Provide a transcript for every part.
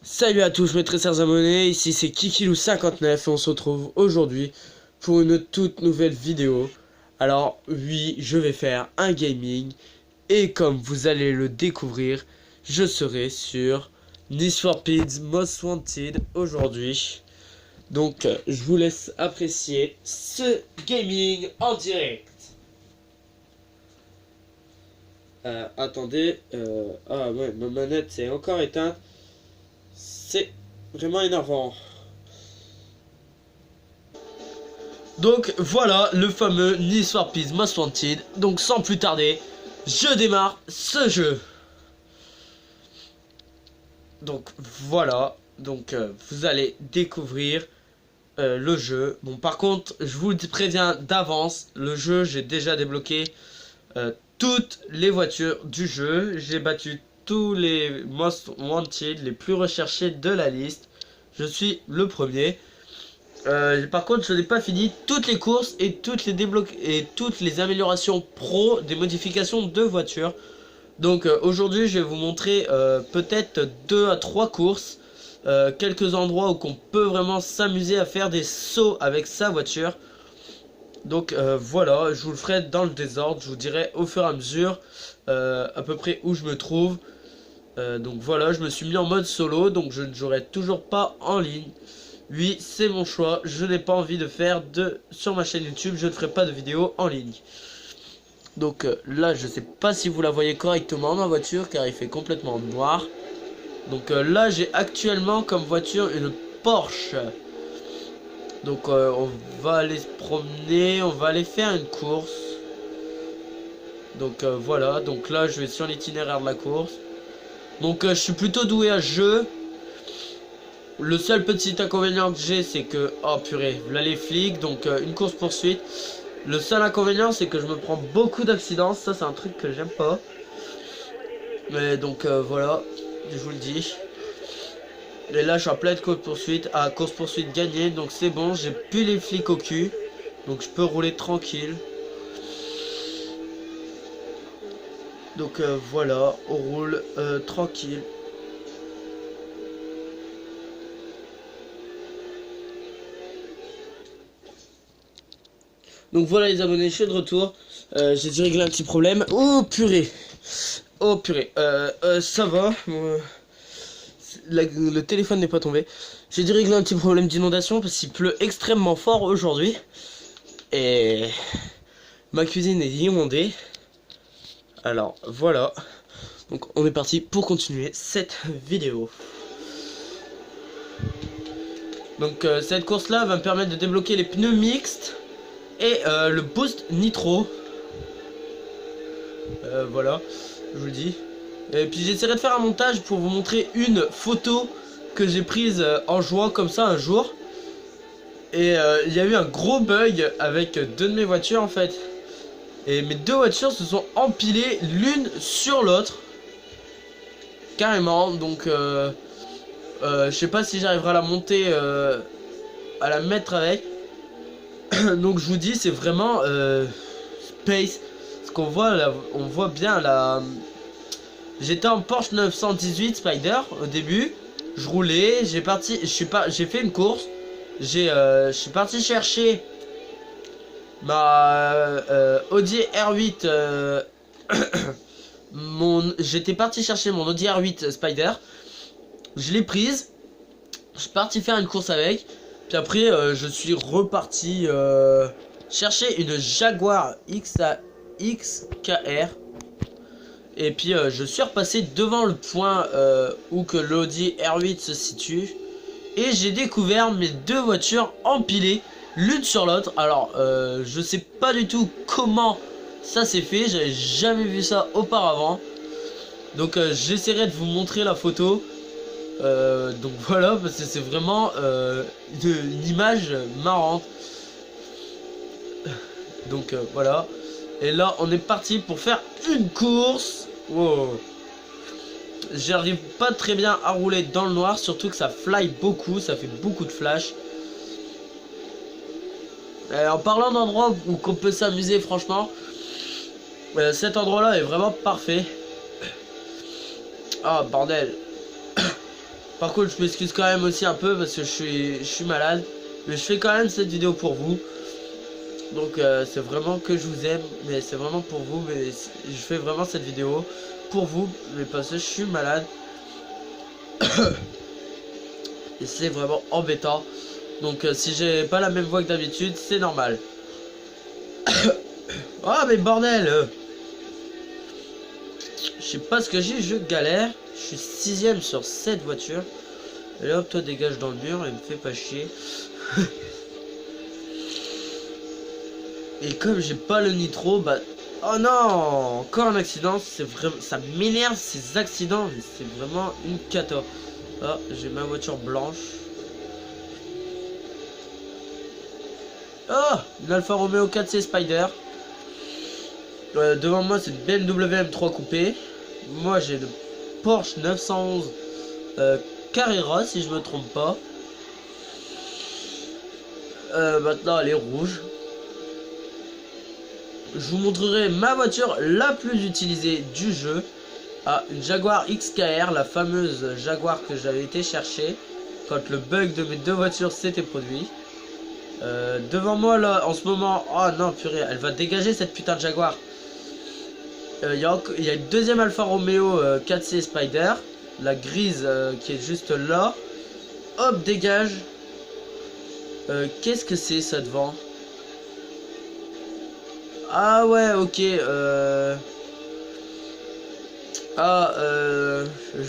Salut à tous mes très chers abonnés, ici c'est Kikilou59 et on se retrouve aujourd'hui pour une toute nouvelle vidéo. Alors oui, je vais faire un gaming et comme vous allez le découvrir, je serai sur Need for Speed Most Wanted aujourd'hui. Donc je vous laisse apprécier ce gaming en direct. Attendez, ah ouais, ma manette est encore éteinte. C'est vraiment énervant. Donc voilà le fameux Need for Speed Most Wanted. Donc sans plus tarder, je démarre ce jeu. Donc voilà. Donc vous allez découvrir le jeu. Bon par contre, je vous le préviens d'avance. Le jeu, j'ai déjà débloqué toutes les voitures du jeu. J'ai battu tous les Most Wanted, les plus recherchés de la liste. Je suis le premier. Par contre, je n'ai pas fini toutes les courses et toutes les améliorations pro des modifications de voitures. Donc aujourd'hui, je vais vous montrer peut-être 2 à 3 courses. Quelques endroits où on peut vraiment s'amuser à faire des sauts avec sa voiture. Donc voilà, je vous le ferai dans le désordre. Je vous dirai au fur et à mesure à peu près où je me trouve. Donc voilà, je me suis mis en mode solo, donc je ne jouerai toujours pas en ligne. Oui, c'est mon choix, je n'ai pas envie de faire sur ma chaîne YouTube, je ne ferai pas de vidéo en ligne. Donc là, je sais pas si vous la voyez correctement ma voiture, car il fait complètement noir. Donc là, j'ai actuellement comme voiture une Porsche. Donc on va aller se promener, on va aller faire une course. Donc voilà, donc là, je vais sur l'itinéraire de la course. Donc je suis plutôt doué à ce jeu. Le seul petit inconvénient que j'ai, c'est que... Oh purée, là les flics, donc une course poursuite. Le seul inconvénient, c'est que je me prends beaucoup d'accidents. Ça, c'est un truc que j'aime pas. Mais donc voilà, je vous le dis. Et là, je suis en pleine course poursuite. Ah, course poursuite gagnée, donc c'est bon. J'ai plus les flics au cul. Donc je peux rouler tranquille. Donc voilà, on roule tranquille. Donc voilà les abonnés, je suis de retour. J'ai dû régler un petit problème. Oh purée. Oh purée. Ça va. Le téléphone n'est pas tombé. J'ai dû régler un petit problème d'inondation parce qu'il pleut extrêmement fort aujourd'hui. Et ma cuisine est inondée. Alors voilà. Donc on est parti pour continuer cette vidéo. Donc cette course là va me permettre de débloquer les pneus mixtes. Et le boost nitro. Voilà, je vous le dis. Et puis j'essaierai de faire un montage pour vous montrer une photo que j'ai prise en jouant comme ça un jour. Et il y a eu un gros bug avec deux de mes voitures en fait. Et mes deux voitures se sont empilées l'une sur l'autre. Carrément, donc je sais pas si j'arriverai à la monter, à la mettre avec. Donc je vous dis, c'est vraiment space. Ce qu'on voit là, on voit bien la. J'étais en Porsche 918 Spider au début. Je roulais, j'ai fait une course. Je suis parti chercher ma Audi R8. J'étais parti chercher mon Audi R8 Spider. Je l'ai prise. Je suis parti faire une course avec. Puis après, je suis reparti chercher une Jaguar XKR. Et puis, je suis repassé devant le point où que l'Audi R8 se situe. Et j'ai découvert mes deux voitures empilées l'une sur l'autre. Alors, je sais pas du tout comment ça s'est fait. J'avais jamais vu ça auparavant. Donc, j'essaierai de vous montrer la photo. Donc voilà, parce que c'est vraiment une image marrante. Donc voilà. Et là on est parti pour faire une course. Wow. J'arrive pas très bien à rouler dans le noir, surtout que ça fly beaucoup, ça fait beaucoup de flash. En parlant d'endroits où on peut s'amuser, franchement, cet endroit là est vraiment parfait. Ah bordel. Par contre, je m'excuse quand même aussi un peu parce que je suis malade. Mais je fais quand même cette vidéo pour vous. Donc c'est vraiment que je vous aime. Mais c'est vraiment pour vous. Mais je fais vraiment cette vidéo pour vous. Mais parce que je suis malade. Et c'est vraiment embêtant. Donc si j'ai pas la même voix que d'habitude, c'est normal. Oh mais bordel. Je sais pas ce que j'ai, je galère. Je suis 6ème sur 7 voitures. Et là hop, toi dégage dans le mur et me fais pas chier. Et comme j'ai pas le nitro, bah... Oh non, encore un accident. C'est vraiment... Ça m'énerve ces accidents. C'est vraiment une cata. Ah, j'ai ma voiture blanche. Oh, une Alfa Romeo 4C Spider. Devant moi, c'est une BMW M3 coupé. Moi, j'ai le Porsche 911 Carrera, si je me trompe pas. Maintenant, elle est rouge. Je vous montrerai ma voiture la plus utilisée du jeu. Ah, une Jaguar XKR, la fameuse Jaguar que j'avais été chercher quand le bug de mes deux voitures s'était produit. Devant moi là en ce moment, oh non purée, elle va dégager cette putain de Jaguar. Il y a une deuxième Alfa Romeo 4C Spider, la grise qui est juste là. Hop, dégage. Qu'est-ce que c'est ça devant? Ah ouais, ok. Je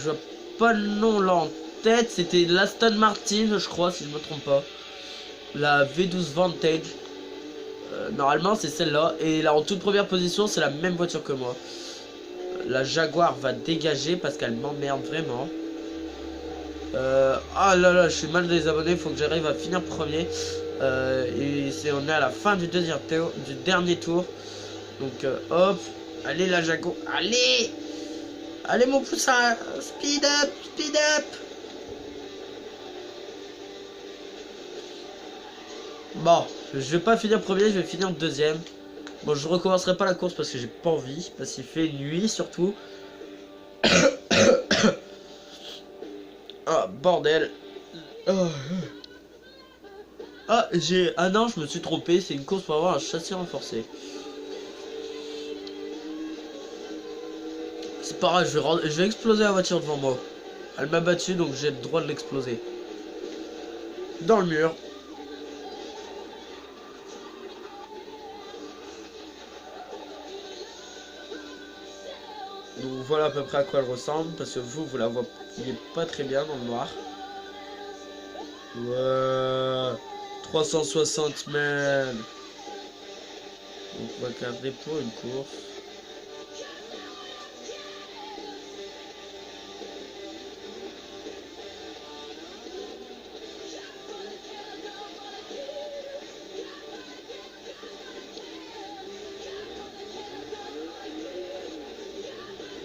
vois pas le nom là en tête. C'était l'Aston Martin, je crois, si je me trompe pas. La V12 Vantage. Normalement, c'est celle-là. Et là, en toute première position, c'est la même voiture que moi. La Jaguar va dégager parce qu'elle m'emmerde vraiment. Ah là là, je suis mal désabonné. Faut que j'arrive à finir premier. Et on est à la fin du dernier tour. Donc, hop. Allez, la Jaguar. Allez! Allez, mon poussin! Speed up! Speed up! Bon, je vais pas finir premier, je vais finir deuxième. Bon, je recommencerai pas la course parce que j'ai pas envie. Parce qu'il fait nuit surtout. Ah, bordel. Ah, ah non, je me suis trompé. C'est une course pour avoir un châssis renforcé. C'est pas grave, je vais exploser la voiture devant moi. Elle m'a battu, donc j'ai le droit de l'exploser. Dans le mur. Donc voilà à peu près à quoi elle ressemble, parce que vous la voyez pas très bien dans le noir. Ouais, 360 man. Donc on va garder pour une course.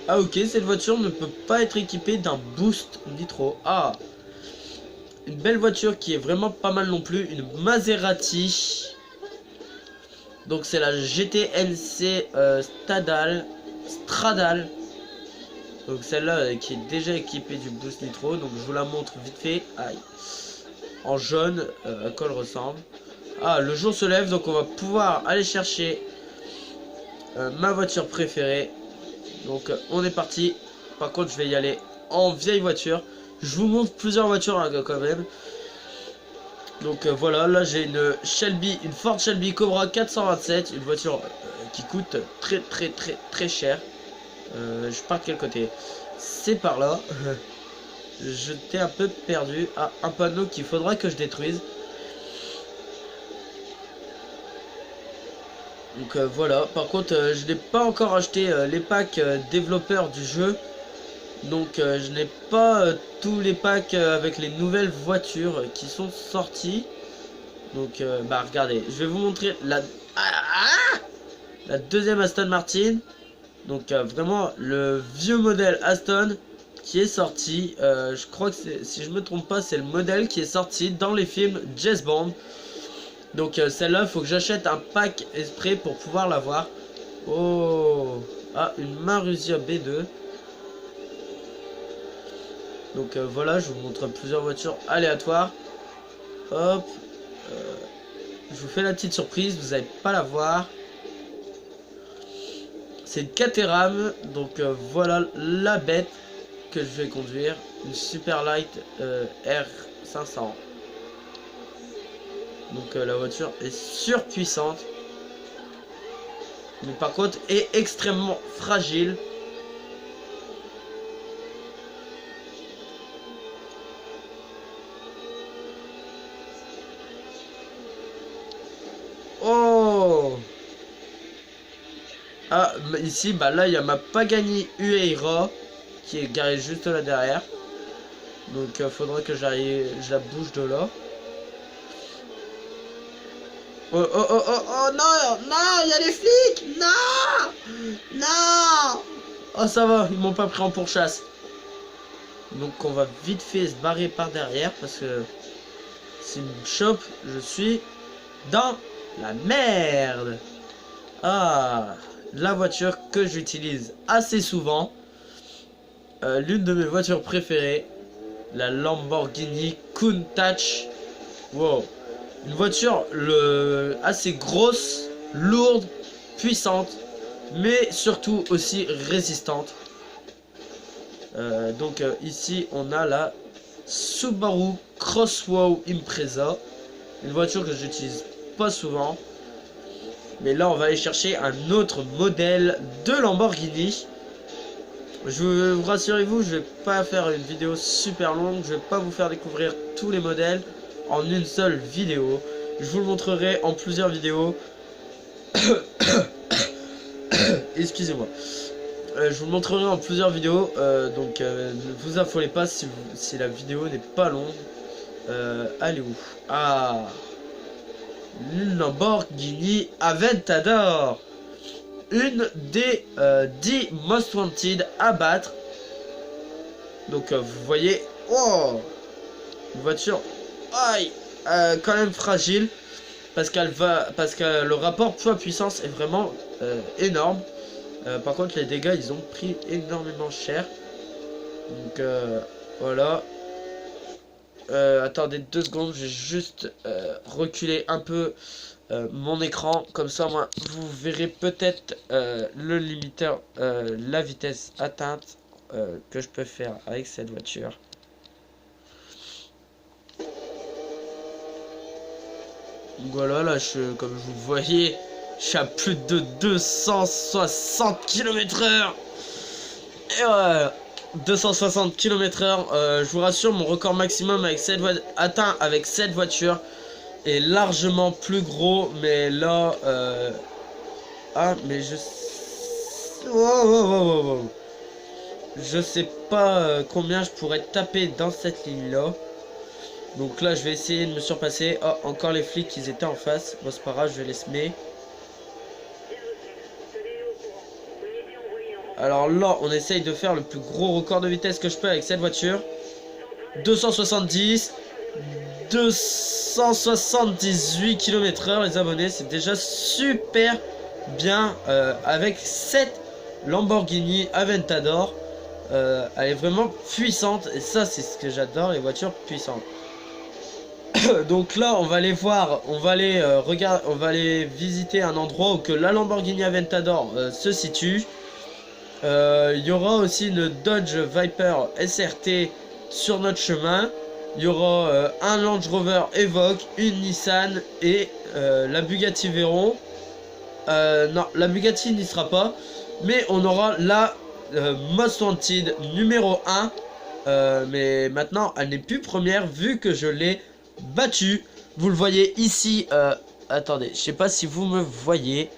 Ah ok, cette voiture ne peut pas être équipée d'un boost nitro. Ah, une belle voiture qui est vraiment pas mal non plus, une Maserati. Donc c'est la GTNC Stradale. Donc celle-là qui est déjà équipée du boost nitro. Donc je vous la montre vite fait. Aïe. En jaune, à quoi elle ressemble. Ah, le jour se lève, donc on va pouvoir aller chercher ma voiture préférée. Donc on est parti. Par contre je vais y aller en vieille voiture. Je vous montre plusieurs voitures hein, quand même. Donc voilà, là j'ai une Ford Shelby Cobra 427. Une voiture qui coûte très cher. Je pars de quel côté? C'est par là. J'étais un peu perdu. Ah, un panneau qu'il faudra que je détruise. Donc voilà, par contre je n'ai pas encore acheté les packs développeurs du jeu. Donc je n'ai pas tous les packs avec les nouvelles voitures qui sont sorties. Donc bah regardez, je vais vous montrer la deuxième Aston Martin. Donc vraiment le vieux modèle Aston qui est sorti. Je crois que si je me trompe pas, c'est le modèle qui est sorti dans les films James Bond. Donc celle-là, il faut que j'achète un pack exprès pour pouvoir l'avoir. Oh, ah, une Marussia B2. Donc voilà, je vous montre plusieurs voitures aléatoires. Hop. Je vous fais la petite surprise, vous n'allez pas la voir. C'est une Caterham, donc voilà la bête que je vais conduire. Une Superlight R500. Donc la voiture est surpuissante. Mais par contre est extrêmement fragile. Oh! Ah, ici, bah là, il y a ma Pagani Huayra qui est garée juste là derrière. Donc, faudra que je la bouge de là. Oh, oh, oh, oh, oh, non, non, il y a les flics! Non! Non! Oh, ça va, ils m'ont pas pris en pourchasse. Donc, on va vite fait se barrer par derrière parce que s'ils me chopent, je suis dans la merde. Ah, la voiture que j'utilise assez souvent. L'une de mes voitures préférées. La Lamborghini Countach. Wow. Une voiture assez grosse, lourde, puissante. Mais surtout aussi résistante. Donc ici on a la Subaru Crosswow Impreza. Une voiture que j'utilise pas souvent. Mais là on va aller chercher un autre modèle de Lamborghini. Rassurez-vous, je vais pas faire une vidéo super longue. Je vais pas vous faire découvrir tous les modèles en une seule vidéo. Je vous le montrerai en plusieurs vidéos. Excusez-moi. Je vous le montrerai en plusieurs vidéos. Donc ne vous affolez pas si la vidéo n'est pas longue. Allez où? Ah, une Lamborghini Aventador, une des 10 Most Wanted à battre. Donc vous voyez, oh, une voiture, aïe, quand même fragile parce que le rapport poids-puissance est vraiment énorme. Par contre les dégâts ils ont pris énormément cher. Donc voilà. Attendez 2 secondes, je vais juste reculer un peu mon écran, comme ça moi vous verrez peut-être le limiteur, la vitesse atteinte que je peux faire avec cette voiture. Voilà, là comme vous voyez, je suis à plus de 260 km/h. Et voilà, 260 km/h. Je vous rassure, mon record maximum atteint avec cette voiture est largement plus gros. Mais là, ah, mais je sais pas combien je pourrais taper dans cette ligne-là. Donc là, je vais essayer de me surpasser. Oh, encore les flics, ils étaient en face. Bon, c'est pas grave, je vais les semer. Alors là, on essaye de faire le plus gros record de vitesse que je peux avec cette voiture. 270, 278 km/h, les abonnés. C'est déjà super bien avec cette Lamborghini Aventador. Elle est vraiment puissante. Et ça, c'est ce que j'adore, les voitures puissantes. Donc là, on va aller voir, on va aller visiter un endroit où que la Lamborghini Aventador se situe. Il y aura aussi une Dodge Viper SRT sur notre chemin. Il y aura un Land Rover Evoque, une Nissan et la Bugatti Veyron. Non, la Bugatti n'y sera pas. Mais on aura la Most Wanted numéro 1. Mais maintenant, elle n'est plus première vu que je l'ai battue. Vous le voyez ici. Attendez, je sais pas si vous me voyez.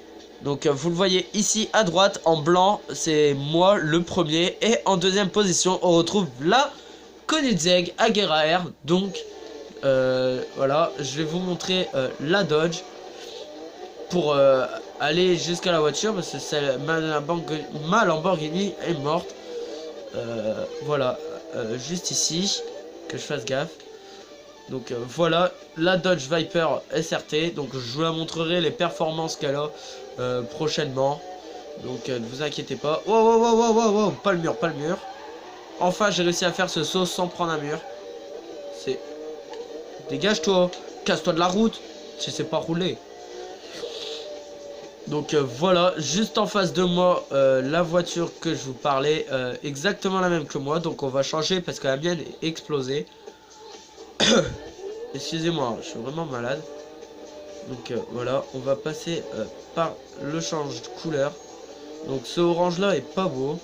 Donc vous le voyez ici à droite en blanc, c'est moi le premier. Et en deuxième position on retrouve la Koenigsegg Agera R. Donc voilà, je vais vous montrer la Dodge pour aller jusqu'à la voiture parce que ma Lamborghini est morte. Voilà, juste ici, que je fasse gaffe. Donc voilà la Dodge Viper SRT. Donc je vous la montrerai les performances qu'elle a prochainement. Donc ne vous inquiétez pas. Wow, wow, wow, wow, wow, wow, pas le mur, pas le mur. Enfin, j'ai réussi à faire ce saut sans prendre un mur. C'est... Dégage-toi. Casse-toi de la route. Je sais pas rouler. Donc voilà, juste en face de moi, la voiture que je vous parlais, exactement la même que moi. Donc on va changer parce que la mienne est explosée. Excusez-moi, je suis vraiment malade. Donc voilà, on va passer par le change de couleur. Donc ce orange là est pas beau.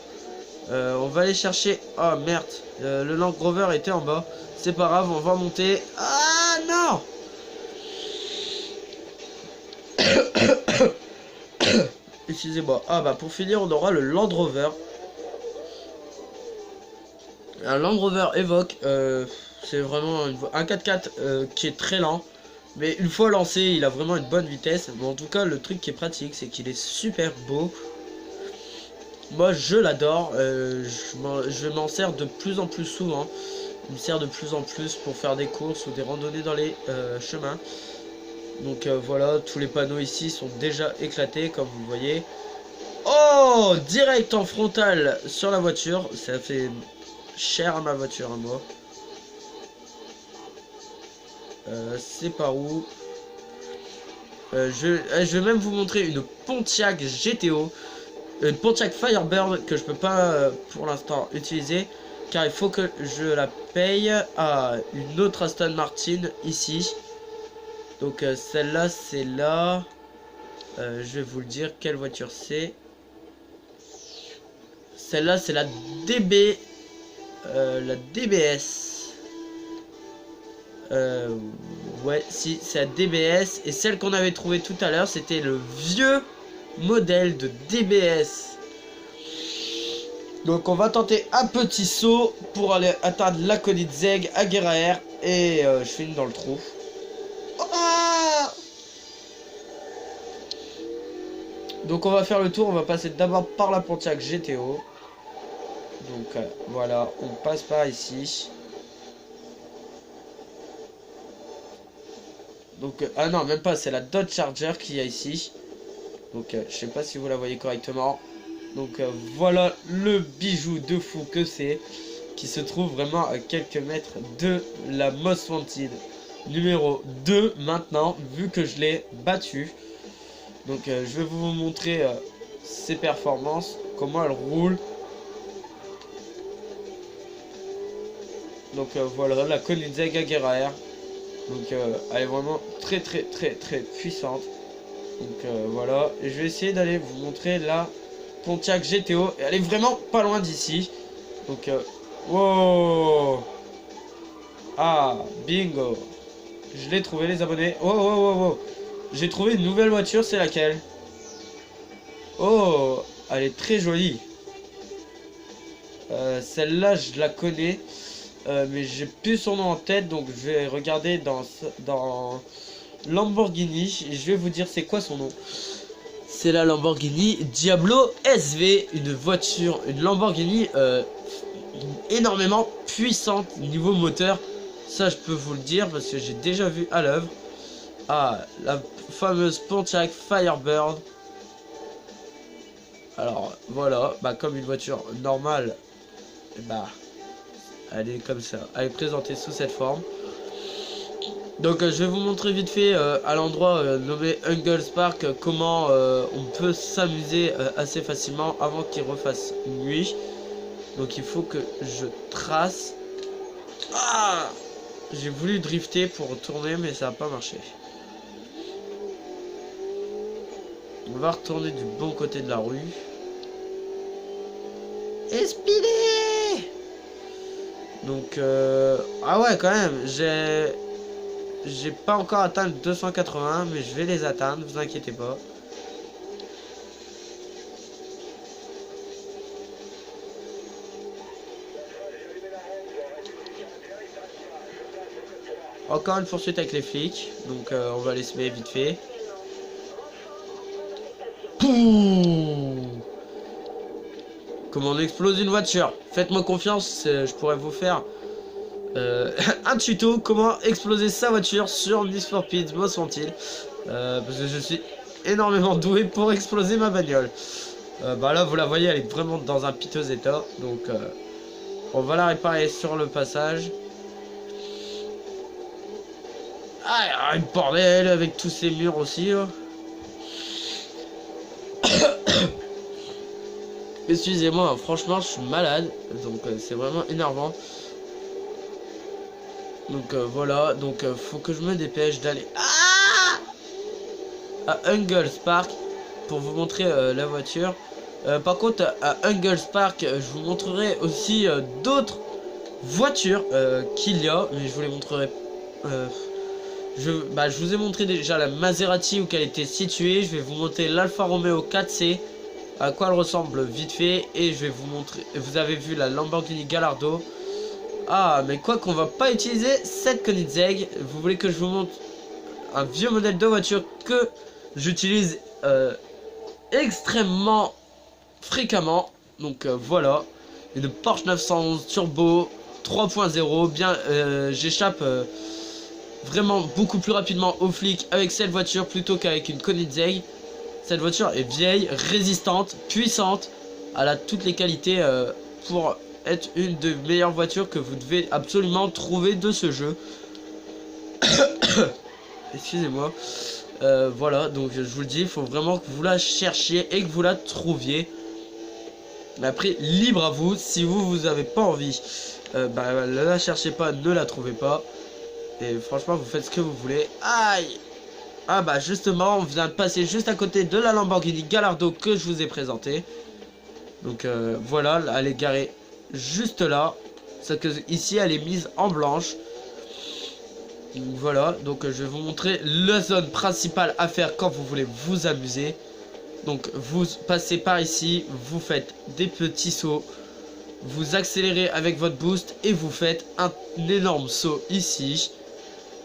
On va aller chercher... Oh merde, le Land Rover était en bas. C'est pas grave, on va monter. Ah non. Excusez-moi. Ah bah pour finir, on aura le Land Rover. Un Land Rover Evoque. C'est vraiment un 4x4 qui est très lent. Mais une fois lancé, il a vraiment une bonne vitesse. Mais en tout cas, le truc qui est pratique, c'est qu'il est super beau. Moi, je l'adore. Je m'en sers de plus en plus souvent. Il me sert de plus en plus pour faire des courses ou des randonnées dans les chemins. Donc voilà, tous les panneaux ici sont déjà éclatés, comme vous le voyez. Oh, direct en frontal sur la voiture. Ça fait cher à ma voiture, à moi. C'est par où je vais même vous montrer une Pontiac GTO, une Pontiac Firebird que je peux pas pour l'instant utiliser car il faut que je la paye à une autre Aston Martin ici. Donc celle-là c'est là. Je vais vous le dire quelle voiture c'est. Celle-là c'est la DB, la DBS. Ouais, si, c'est la DBS. Et celle qu'on avait trouvée tout à l'heure, c'était le vieux modèle de DBS. Donc on va tenter un petit saut pour aller atteindre la Koenigsegg à Geraer. Et je finis dans le trou. Ah, donc on va faire le tour, on va passer d'abord par la Pontiac GTO. Donc voilà, on passe par ici. Donc, ah non, même pas, c'est la Dodge Charger qu'il y a ici. Donc, je sais pas si vous la voyez correctement. Donc, voilà le bijou de fou que c'est. Qui se trouve vraiment à quelques mètres de la Most Wanted numéro 2 maintenant, vu que je l'ai battu. Donc, je vais vous montrer ses performances, comment elle roule. Donc, voilà, la Koenigsegg à Geraer. Donc elle est vraiment très puissante. Donc voilà. Et je vais essayer d'aller vous montrer la Pontiac GTO. Et elle est vraiment pas loin d'ici. Donc wow. Ah, bingo. Je l'ai trouvé les abonnés. Oh. J'ai trouvé une nouvelle voiture, c'est laquelle? Oh, elle est très jolie. Celle-là, je la connais. Mais j'ai plus son nom en tête, donc je vais regarder dans Lamborghini et je vais vous dire c'est quoi son nom. C'est la Lamborghini Diablo SV, une voiture, une Lamborghini énormément puissante niveau moteur. Ça je peux vous le dire parce que j'ai déjà vu à l'œuvre. Ah, la fameuse Pontiac Firebird. Alors voilà, bah comme une voiture normale, bah elle est comme ça, elle est présentée sous cette forme. Donc je vais vous montrer vite fait à l'endroit nommé Engels Park comment on peut s'amuser assez facilement avant qu'il refasse nuit. Donc il faut que je trace. Ah, j'ai voulu drifter pour retourner mais ça n'a pas marché. On va retourner du bon côté de la rue. Espilé. Donc ah ouais quand même, j'ai pas encore atteint le 280 mais je vais les atteindre, vous inquiétez pas. Encore une poursuite avec les flics, donc on va les semer vite fait. Pouh, comment on explose une voiture? Faites-moi confiance, je pourrais vous faire un tuto comment exploser sa voiture sur Need for Speed Most Wanted, parce que je suis énormément doué pour exploser ma bagnole. Bah là vous la voyez, elle est vraiment dans un piteux état, donc On va la réparer sur le passage. Ah, un bordel avec tous ces murs aussi. Là. Excusez-moi, franchement, je suis malade. Donc, c'est vraiment énervant. Donc, voilà. Donc, faut que je me dépêche d'aller à Hungles Park pour vous montrer la voiture. Par contre, à Hungles Park, je vous montrerai aussi d'autres voitures qu'il y a. Mais je vous les montrerai... je vous ai montré déjà la Maserati où qu'elle était située. Je vais vous montrer l'Alfa Romeo 4C, à quoi elle ressemble vite fait. Et je vais vous montrer, vous avez vu la Lamborghini Gallardo. Ah, mais quoi qu'on va pas utiliser cette Koenigsegg. Vous voulez que je vous montre un vieux modèle de voiture que j'utilise extrêmement fréquemment. Donc voilà, une Porsche 911 Turbo 3.0. Bien, j'échappe vraiment beaucoup plus rapidement aux flics avec cette voiture plutôt qu'avec une Koenigsegg. Cette voiture est vieille, résistante, puissante. Elle a toutes les qualités pour être une des meilleures voitures que vous devez absolument trouver de ce jeu. Excusez-moi. Voilà, donc je vous le dis, il faut vraiment que vous la cherchiez et que vous la trouviez. Mais après, libre à vous. Si vous avez pas envie, ne la cherchez pas, ne la trouvez pas. Et franchement, vous faites ce que vous voulez. Aïe! Ah bah justement, on vient de passer juste à côté de la Lamborghini Gallardo que je vous ai présenté. Donc voilà, elle est garée juste là. C'est que ici, elle est mise en blanche. Donc, voilà, donc je vais vous montrer la zone principale à faire quand vous voulez vous amuser. Donc vous passez par ici, vous faites des petits sauts. Vous accélérez avec votre boost et vous faites un énorme saut ici.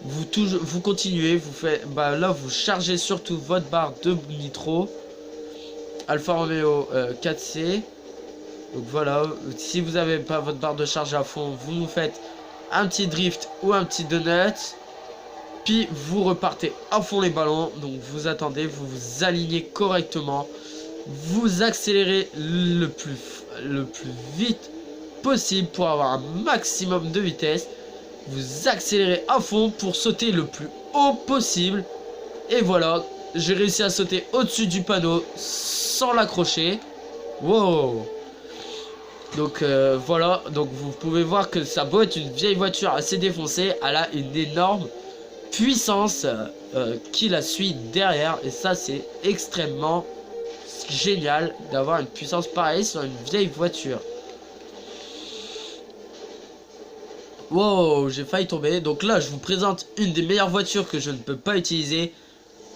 Vous continuez, vous faites, là vous chargez surtout votre barre de nitro. Alfa Romeo 4C. Donc voilà, si vous n'avez pas votre barre de charge à fond, vous nous faites un petit drift ou un petit donut. Puis vous repartez à fond les ballons. Donc vous attendez, vous vous alignez correctement. Vous accélérez le plus vite possible pour avoir un maximum de vitesse. Vous accélérez à fond pour sauter le plus haut possible. Et voilà, j'ai réussi à sauter au-dessus du panneau sans l'accrocher. Wow! Donc voilà, donc vous pouvez voir que ça doit être une vieille voiture assez défoncée. Elle a une énorme puissance qui la suit derrière. Et ça, c'est extrêmement génial d'avoir une puissance pareille sur une vieille voiture. Wow, j'ai failli tomber. Donc là, je vous présente une des meilleures voitures que je ne peux pas utiliser.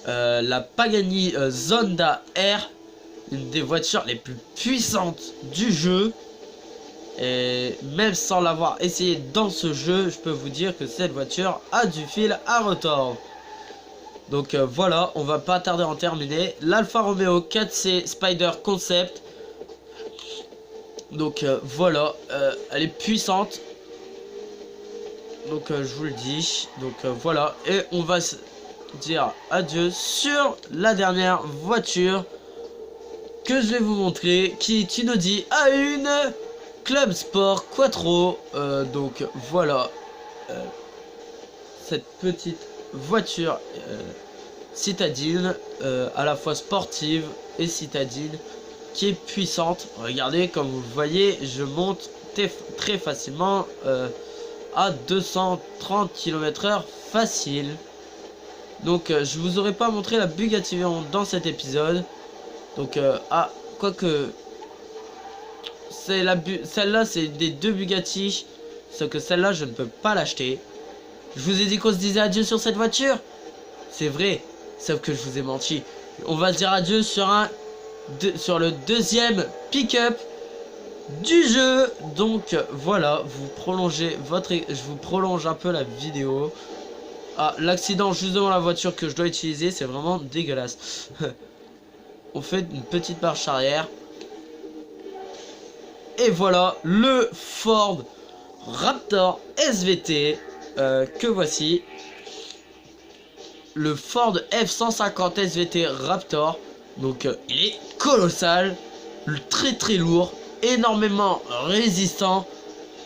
La Pagani Zonda R. Une des voitures les plus puissantes du jeu. Et même sans l'avoir essayé dans ce jeu, je peux vous dire que cette voiture a du fil à retordre. Donc voilà, on va pas tarder à en terminer. L'Alfa Romeo 4C Spider Concept. Donc voilà, elle est puissante. Donc je vous le dis. Donc voilà, et on va se dire adieu sur la dernière voiture que je vais vous montrer, qui est une Audi A1 Club Sport Quattro. Donc voilà, cette petite voiture citadine, à la fois sportive et citadine, qui est puissante. Regardez, comme vous le voyez, je monte très facilement à 230 km/h facile. Donc je vous aurais pas montré la Bugatti Veyron dans cet épisode. Donc quoique celle-là c'est des deux Bugatti, sauf que celle-là je ne peux pas l'acheter. Je vous ai dit qu'on se disait adieu sur cette voiture. C'est vrai, sauf que je vous ai menti. On va se dire adieu sur le deuxième pick-up du jeu. Donc voilà, je vous prolonge un peu la vidéo. Ah, l'accident juste devant la voiture que je dois utiliser, c'est vraiment dégueulasse. On fait une petite marche arrière. Et voilà le Ford Raptor SVT que voici. Le Ford F-150 SVT Raptor. Donc il est colossal, très lourd, énormément résistant.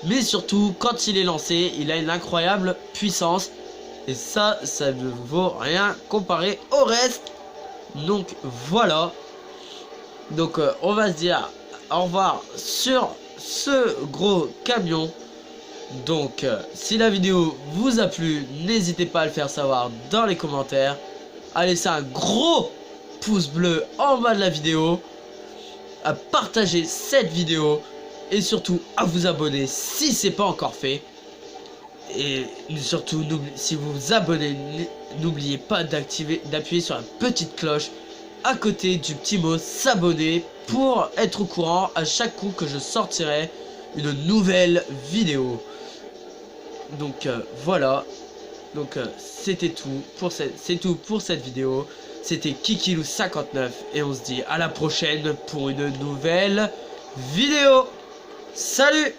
Mais surtout, quand il est lancé, il a une incroyable puissance. Et ça ne vaut rien comparé au reste. Donc voilà. Donc on va se dire au revoir sur ce gros camion. Donc si la vidéo vous a plu, n'hésitez pas à le faire savoir dans les commentaires. À laisser un gros pouce bleu en bas de la vidéo. À partager cette vidéo. Et surtout à vous abonner si c'est pas encore fait. Et surtout, si vous vous abonnez, n'oubliez pas d'appuyer sur la petite cloche à côté du petit mot s'abonner pour être au courant à chaque coup que je sortirai une nouvelle vidéo. Donc voilà. Donc c'était tout pour cette vidéo. C'était Kikilou59 et on se dit à la prochaine pour une nouvelle vidéo. Salut!